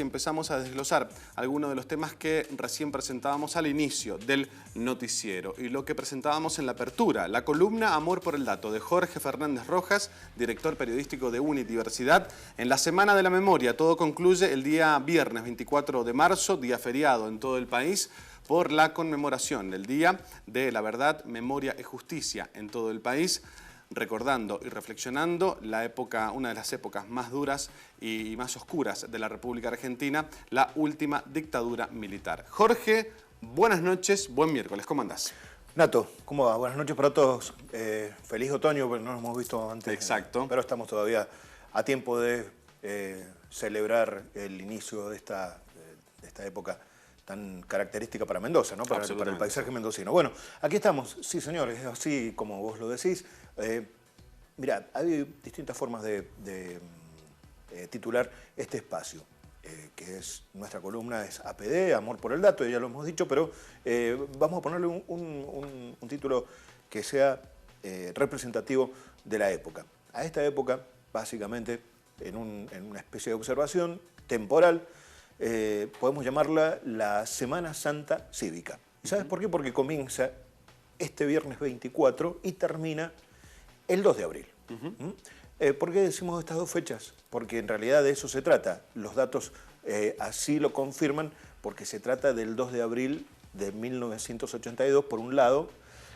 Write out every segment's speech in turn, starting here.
Empezamos a desglosar algunos de los temas que recién presentábamos al inicio del noticiero y lo que presentábamos en la apertura, la columna Amor por el Dato de Jorge Fernández Rojas, director periodístico de Unidiversidad. En la Semana de la Memoria todo concluye el día viernes 24 de marzo, día feriado en todo el país, por la conmemoración del Día de la Verdad, Memoria y Justicia en todo el país, recordando y reflexionando la época, una de las épocas más duras y más oscuras de la República Argentina, la última dictadura militar. Jorge, buenas noches, buen miércoles, ¿cómo andás? Nato, ¿cómo va? Buenas noches para todos. Feliz otoño, porque no nos hemos visto antes. Exacto. Pero estamos todavía a tiempo de celebrar el inicio de esta época tan característica para Mendoza, ¿no? Para el paisaje mendocino. Bueno, aquí estamos, sí señores, así como vos lo decís. Mirá, hay distintas formas de titular este espacio, que es nuestra columna, es APD, Amor por el Dato, ya lo hemos dicho, pero vamos a ponerle un título que sea representativo de la época. A esta época, básicamente, en una especie de observación temporal, podemos llamarla la Semana Santa Cívica. ¿Y sabes por qué? Porque comienza este viernes 24 y termina el 2 de abril. ¿Por qué decimos estas dos fechas? Porque en realidad de eso se trata. Los datos así lo confirman, porque se trata del 2 de abril de 1982 por un lado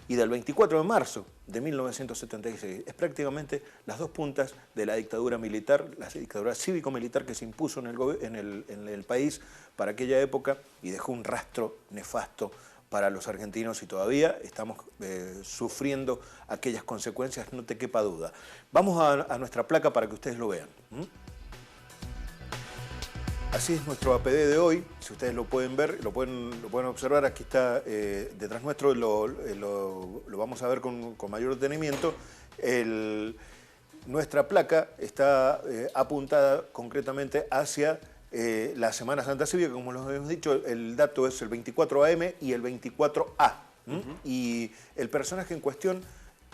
y del 24 de marzo de 1976. Es prácticamente las dos puntas de la dictadura militar, la dictadura cívico-militar que se impuso en el país para aquella época y dejó un rastro nefasto para los argentinos y todavía estamos sufriendo aquellas consecuencias, no te quepa duda. Vamos a nuestra placa para que ustedes lo vean. Así es nuestro APD de hoy, si ustedes lo pueden ver, lo pueden observar, aquí está detrás nuestro, lo vamos a ver con mayor detenimiento. Nuestra placa está apuntada concretamente hacia la Semana Santa Cívica, como lo hemos dicho, el dato es el 24 AM y el 24A. Y el personaje en cuestión,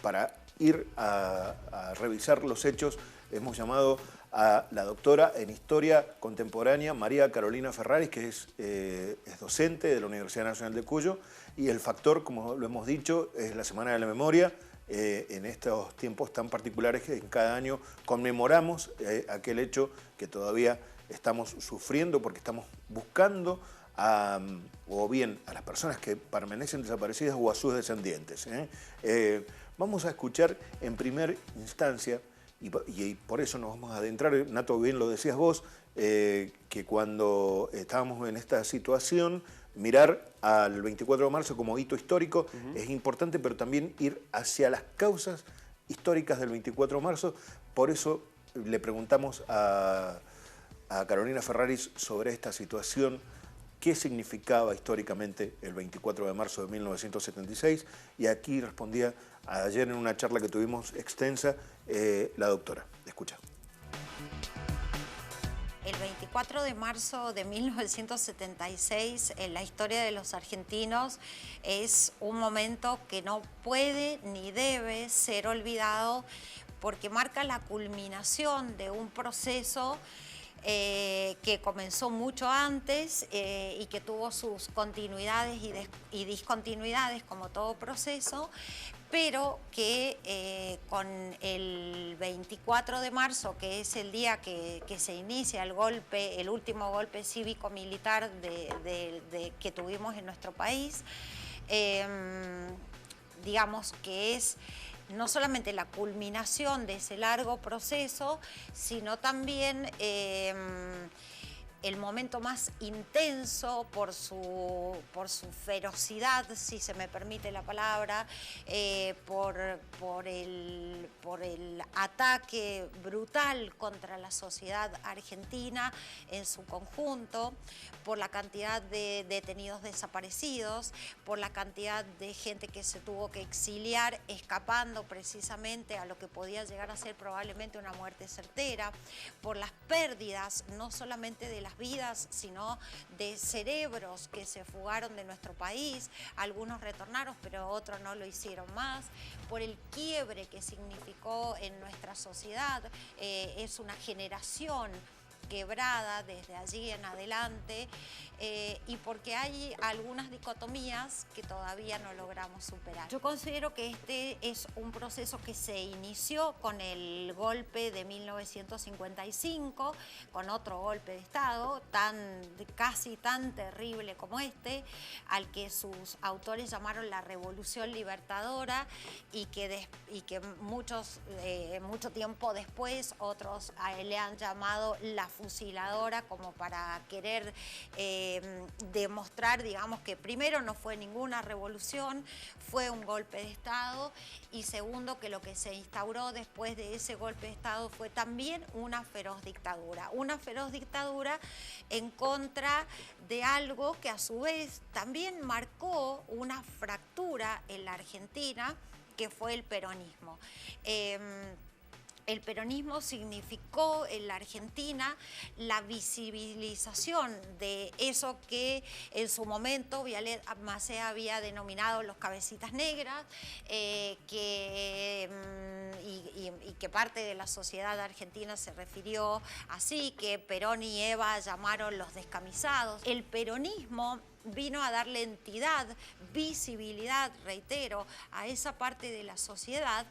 para ir a revisar los hechos, hemos llamado a la doctora en Historia Contemporánea, María Carolina Ferraris, que es docente de la Universidad Nacional de Cuyo, y el factor, como lo hemos dicho, es la Semana de la Memoria. En estos tiempos tan particulares que en cada año conmemoramos aquel hecho que todavía estamos sufriendo porque estamos buscando o bien a las personas que permanecen desaparecidas o a sus descendientes. Vamos a escuchar en primera instancia, y por eso nos vamos a adentrar, Nato, bien lo decías vos, que cuando estábamos en esta situación, mirar al 24 de marzo como hito histórico es importante, pero también ir hacia las causas históricas del 24 de marzo. Por eso le preguntamos a Carolina Ferraris sobre esta situación, qué significaba históricamente el 24 de marzo de 1976, y aquí respondía ayer en una charla que tuvimos extensa la doctora. Escucha. El 24 de marzo de 1976 en la historia de los argentinos es un momento que no puede ni debe ser olvidado porque marca la culminación de un proceso que comenzó mucho antes y que tuvo sus continuidades y discontinuidades como todo proceso, pero que con el 24 de marzo, que es el día que se inicia el golpe, el último golpe cívico-militar que tuvimos en nuestro país, digamos que es no solamente la culminación de ese largo proceso, sino también el momento más intenso por su ferocidad, si se me permite la palabra, por el ataque brutal contra la sociedad argentina en su conjunto, por la cantidad de detenidos desaparecidos, por la cantidad de gente que se tuvo que exiliar escapando precisamente a lo que podía llegar a ser probablemente una muerte certera, por las pérdidas no solamente de las vidas, sino de cerebros que se fugaron de nuestro país. Algunos retornaron, pero otros no lo hicieron más. Por el quiebre que significó en nuestra sociedad. Es una generación quebrada desde allí en adelante y porque hay algunas dicotomías que todavía no logramos superar. Yo considero que este es un proceso que se inició con el golpe de 1955, con otro golpe de Estado casi tan terrible como este, al que sus autores llamaron la Revolución Libertadora y que mucho tiempo después otros le han llamado la fusiladora, como para querer demostrar, digamos, que primero no fue ninguna revolución, fue un golpe de Estado, y segundo, que lo que se instauró después de ese golpe de Estado fue también una feroz dictadura en contra de algo que a su vez también marcó una fractura en la Argentina, que fue el peronismo. El peronismo significó en la Argentina la visibilización de eso que en su momento Vialet Macea había denominado los cabecitas negras, y que parte de la sociedad argentina se refirió así, que Perón y Eva llamaron los descamisados. El peronismo vino a darle entidad, visibilidad, reitero, a esa parte de la sociedad,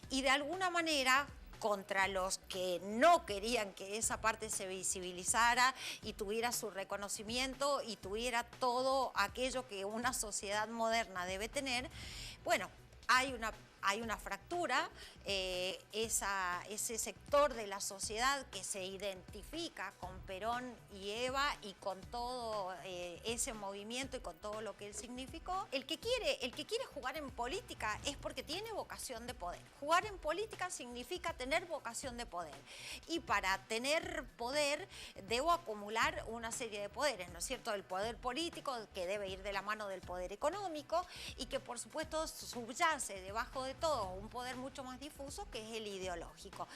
y de alguna manera contra los que no querían que esa parte se visibilizara y tuviera su reconocimiento y tuviera todo aquello que una sociedad moderna debe tener. Bueno, hay una fractura, ese sector de la sociedad que se identifica con Perón y Eva y con todo ese movimiento y con todo lo que él significó. El que quiere jugar en política es porque tiene vocación de poder. Jugar en política significa tener vocación de poder. Y para tener poder debo acumular una serie de poderes, ¿no es cierto? El poder político, que debe ir de la mano del poder económico, y que por supuesto subyace debajo de todo un poder mucho más difuso, que es el ideológico.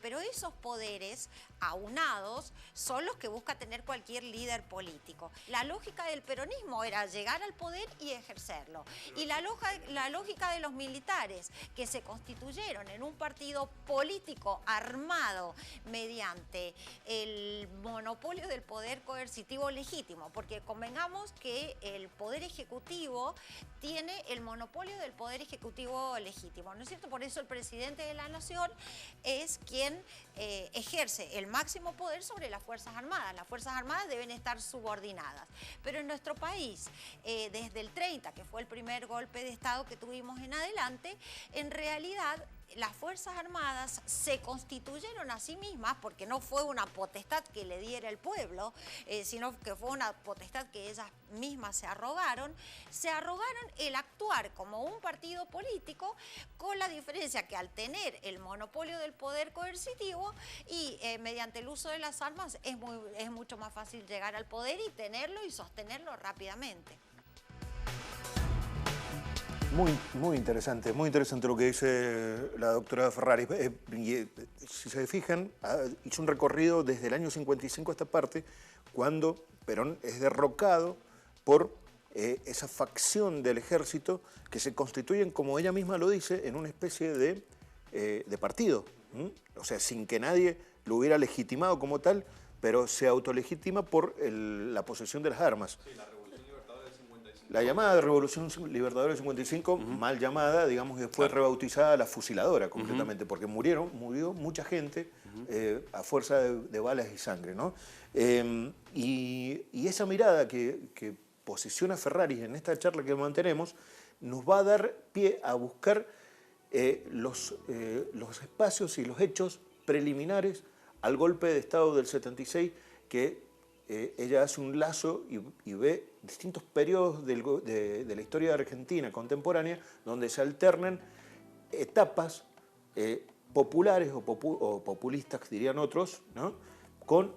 Pero esos poderes aunados son los que busca tener cualquier líder político. La lógica del peronismo era llegar al poder y ejercerlo. Y la lógica de los militares, que se constituyeron en un partido político armado mediante el monopolio del poder coercitivo legítimo, porque convengamos que el poder ejecutivo tiene el monopolio del poder ejecutivo legítimo, ¿no es cierto? Por eso el presidente de la Nación es quien ejerce el máximo poder sobre las Fuerzas Armadas. Las Fuerzas Armadas deben estar subordinadas. Pero en nuestro país, desde el 30, que fue el primer golpe de Estado que tuvimos en adelante, en realidad las Fuerzas Armadas se constituyeron a sí mismas, porque no fue una potestad que le diera el pueblo, sino que fue una potestad que ellas mismas se arrogaron el actuar como un partido político, con la diferencia que al tener el monopolio del poder coercitivo y mediante el uso de las armas es mucho más fácil llegar al poder y tenerlo y sostenerlo rápidamente. Muy interesante lo que dice la doctora Ferrari. Si se fijan, hizo un recorrido desde el año 55 a esta parte, cuando Perón es derrocado por esa facción del ejército que se constituyen, como ella misma lo dice, en una especie de partido. O sea, sin que nadie lo hubiera legitimado como tal, pero se autolegitima por la posesión de las armas. Sí, la llamada Revolución Libertadora del 55, mal llamada, digamos, que fue rebautizada la fusiladora completamente, porque murió mucha gente a fuerza de balas y sangre, ¿no? Y esa mirada que posiciona Ferrari en esta charla que mantenemos nos va a dar pie a buscar los espacios y los hechos preliminares al golpe de Estado del 76, que ella hace un lazo y ve distintos periodos de la historia argentina contemporánea donde se alternan etapas populares o populistas, dirían otros, ¿no? Con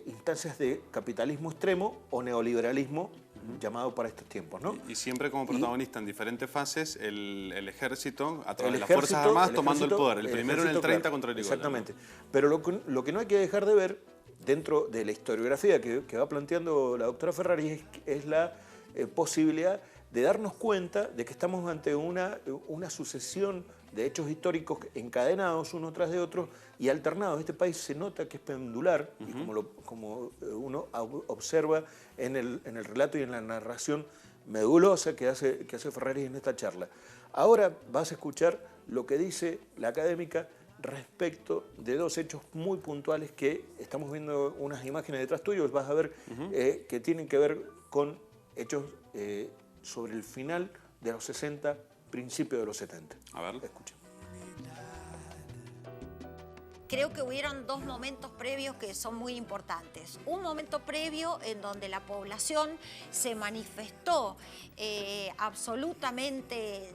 instancias de capitalismo extremo o neoliberalismo llamado para estos tiempos, ¿no? Y siempre como protagonista en diferentes fases el ejército, a través de las Fuerzas Armadas, tomando el poder. El primero en el 30 claro, contra el Irigoyen. Exactamente. Pero lo que no hay que dejar de ver dentro de la historiografía que va planteando la doctora Ferrari es la posibilidad de darnos cuenta de que estamos ante una sucesión de hechos históricos encadenados uno tras de otro y alternados. Este país se nota que es pendular, y como uno observa en el relato y en la narración medulosa que hace Ferraris en esta charla. Ahora vas a escuchar lo que dice la académica respecto de dos hechos muy puntuales que estamos viendo unas imágenes detrás tuyo, vas a ver que tienen que ver con hechos sobre el final de los 60, principio de los 70. A ver. Escucha. Creo que hubieron dos momentos previos que son muy importantes. Un momento previo en donde la población se manifestó absolutamente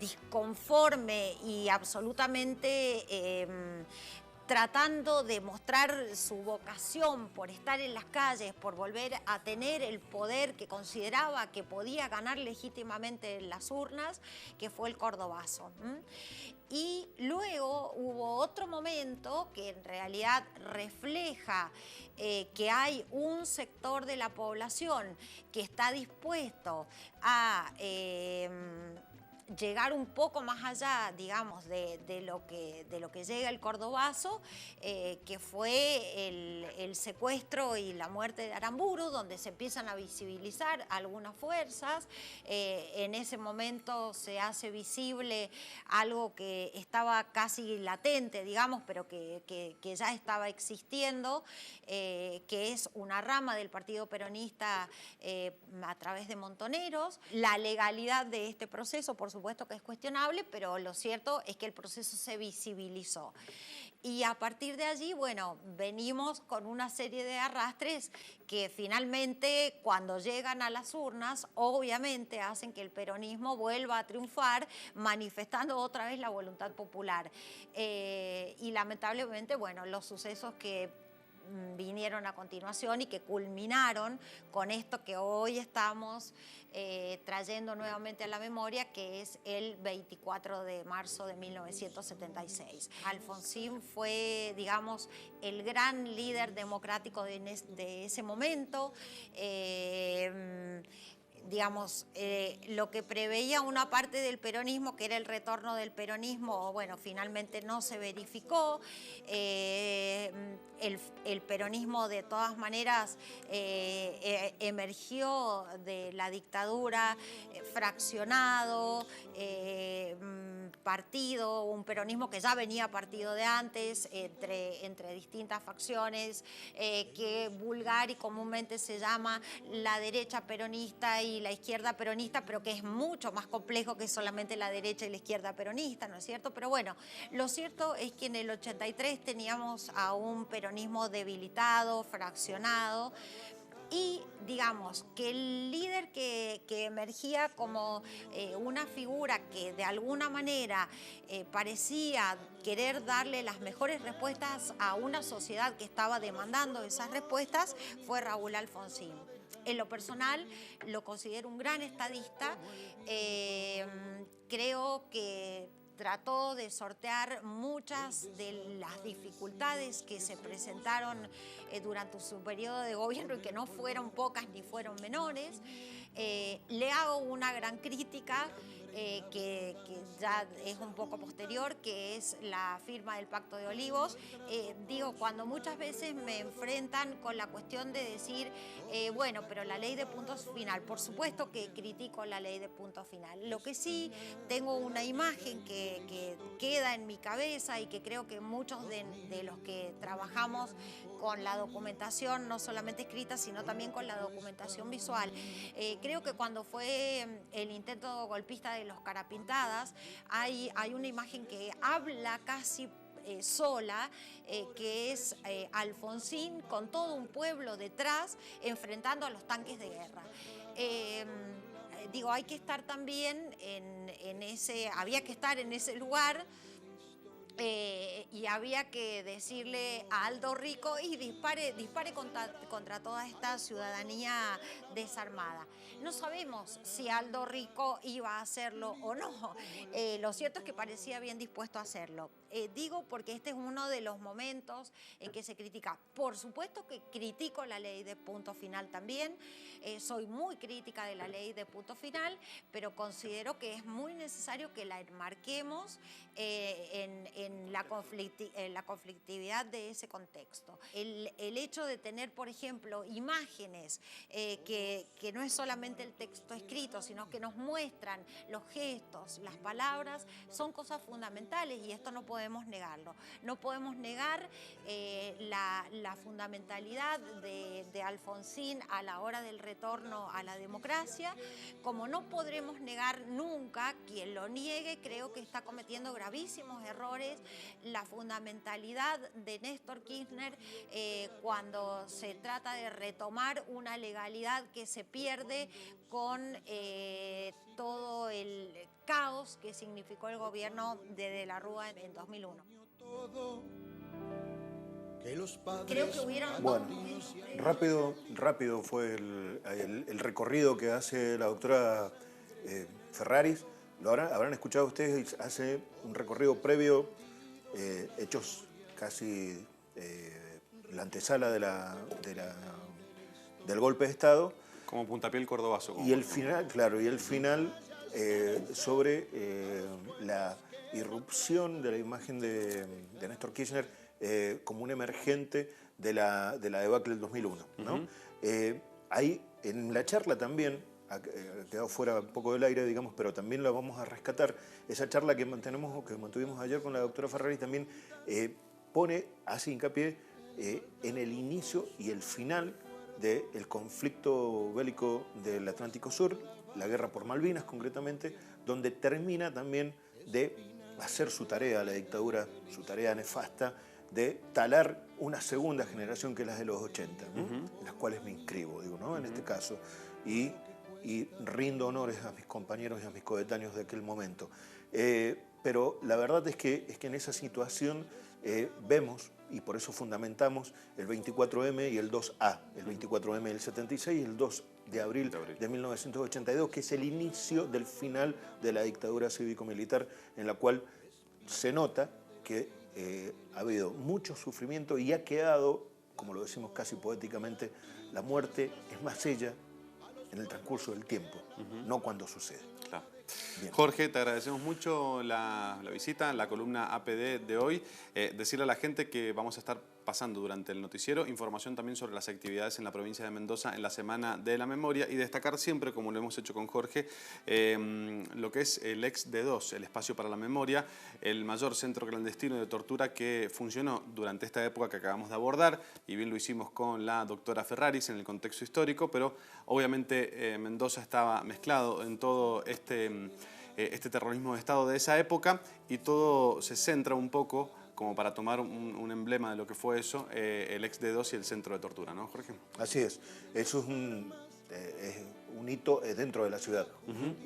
disconforme y absolutamente tratando de mostrar su vocación por estar en las calles, por volver a tener el poder que consideraba que podía ganar legítimamente en las urnas, que fue el cordobazo. Y luego hubo otro momento que en realidad refleja que hay un sector de la población que está dispuesto a llegar un poco más allá, digamos, de lo que llega el cordobazo, que fue el secuestro y la muerte de Aramburu, donde se empiezan a visibilizar algunas fuerzas. En ese momento se hace visible algo que estaba casi latente, digamos, pero que ya estaba existiendo, que es una rama del Partido Peronista a través de Montoneros. La legalidad de este proceso, por supuesto que es cuestionable, pero lo cierto es que el proceso se visibilizó. Y a partir de allí, bueno, venimos con una serie de arrastres que finalmente, cuando llegan a las urnas, obviamente hacen que el peronismo vuelva a triunfar, manifestando otra vez la voluntad popular. Y lamentablemente, bueno, los sucesos que vinieron a continuación y que culminaron con esto que hoy estamos trayendo nuevamente a la memoria, que es el 24 de marzo de 1976. Alfonsín fue, digamos, el gran líder democrático de ese momento. Digamos, lo que preveía una parte del peronismo, que era el retorno del peronismo, bueno, finalmente no se verificó. El peronismo, de todas maneras, emergió de la dictadura fraccionado, partido, un peronismo que ya venía partido de antes, entre distintas facciones, que vulgar y comúnmente se llama la derecha peronista y la izquierda peronista, pero que es mucho más complejo que solamente la derecha y la izquierda peronista, ¿no es cierto? Pero bueno, lo cierto es que en el 83 teníamos a un peronismo debilitado, fraccionado, y digamos que el líder que emergía como una figura que de alguna manera parecía querer darle las mejores respuestas a una sociedad que estaba demandando esas respuestas fue Raúl Alfonsín. En lo personal lo considero un gran estadista, creo que trató de sortear muchas de las dificultades que se presentaron durante su periodo de gobierno y que no fueron pocas ni fueron menores. Le hago una gran crítica que ya es un poco posterior, que es la firma del Pacto de Olivos. Digo, cuando muchas veces me enfrentan con la cuestión de decir, bueno, pero la ley de punto final, por supuesto que critico la ley de punto final. Lo que sí, tengo una imagen que queda en mi cabeza y que creo que muchos de los que trabajamos con la documentación, no solamente escrita, sino también con la documentación visual. Creo que cuando fue el intento golpista de los Carapintadas, hay una imagen que habla casi sola, que es Alfonsín con todo un pueblo detrás enfrentando a los tanques de guerra. Digo, hay que estar también había que estar en ese lugar. Y había que decirle a Aldo Rico y dispare contra toda esta ciudadanía desarmada. No sabemos si Aldo Rico iba a hacerlo o no. Lo cierto es que parecía bien dispuesto a hacerlo. digo porque este es uno de los momentos en que se critica. Por supuesto que critico la ley de punto final también, soy muy crítica de la ley de punto final, pero considero que es muy necesario que la enmarquemos en la conflictividad de ese contexto. El hecho de tener, por ejemplo, imágenes que no es solamente el texto escrito, sino que nos muestran los gestos, las palabras, son cosas fundamentales y esto no podemos negarlo. No podemos negar la fundamentalidad de Alfonsín a la hora del retorno a la democracia, como no podremos negar nunca, quien lo niegue creo que está cometiendo gravísimos errores, la fundamentalidad de Néstor Kirchner cuando se trata de retomar una legalidad que se pierde con todo el caos que significó el gobierno de la Rúa en 2001. Creo que hubieron... Bueno, rápido fue el recorrido que hace la doctora Ferraris. Lo habrán escuchado ustedes, hace un recorrido previo, hechos casi la antesala del golpe de Estado. Como puntapié el cordobazo. Y el final, claro, sobre la irrupción de la imagen de Néstor Kirchner como un emergente de la debacle del 2001, ¿no? Ahí, en la charla también, ha quedado fuera un poco del aire, digamos, pero también la vamos a rescatar. Esa charla que mantuvimos ayer con la doctora Ferraris también hace hincapié en el inicio y el final del conflicto bélico del Atlántico Sur, la guerra por Malvinas concretamente, donde termina también de hacer su tarea la dictadura, su tarea nefasta, de talar una segunda generación que es la de los 80, ¿no? En las cuales me inscribo, digo, ¿no? En este caso, y rindo honores a mis compañeros y a mis coetáneos de aquel momento. Pero la verdad es que en esa situación vemos, y por eso fundamentamos el 24M y el 2A, el 24M del 76 y el 2 de abril de 1982, que es el inicio del final de la dictadura cívico-militar, en la cual se nota que ha habido mucho sufrimiento y ha quedado, como lo decimos casi poéticamente, la muerte es más ella en el transcurso del tiempo, no cuando sucede. Claro. Jorge, te agradecemos mucho la visita, la columna APD de hoy. Decirle a la gente que vamos a estar pasando durante el noticiero información también sobre las actividades en la provincia de Mendoza en la Semana de la Memoria y destacar siempre, como lo hemos hecho con Jorge, lo que es el ex-D2, el Espacio para la Memoria, el mayor centro clandestino de tortura que funcionó durante esta época que acabamos de abordar, y bien lo hicimos con la doctora Ferraris en el contexto histórico, pero obviamente Mendoza estaba mezclado en todo este terrorismo de Estado de esa época y todo se centra un poco como para tomar un emblema de lo que fue eso, el ex-D2 y el centro de tortura, ¿no, Jorge? Así es. Eso es un hito dentro de la ciudad.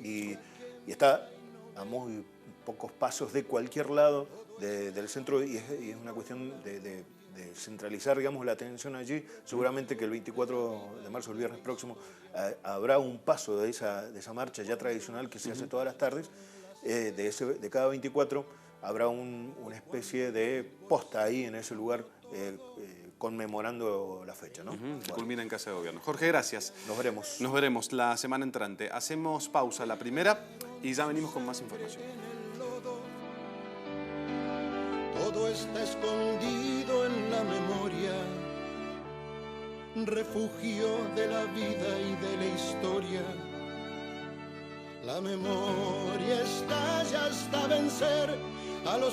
Y está a muy pocos pasos de cualquier lado del centro y es una cuestión de centralizar, digamos, la atención allí. Seguramente que el 24 de marzo, el viernes próximo, habrá un paso de esa marcha ya tradicional que se hace todas las tardes. De cada 24 habrá una especie de posta ahí en ese lugar conmemorando la fecha, ¿no? Que culmina en Casa de Gobierno. Jorge, gracias. Nos veremos. Nos veremos la semana entrante. Hacemos pausa, la primera, y ya venimos con más información. Todo está escondido en la memoria, refugio de la vida y de la historia. La memoria estalla hasta vencer a los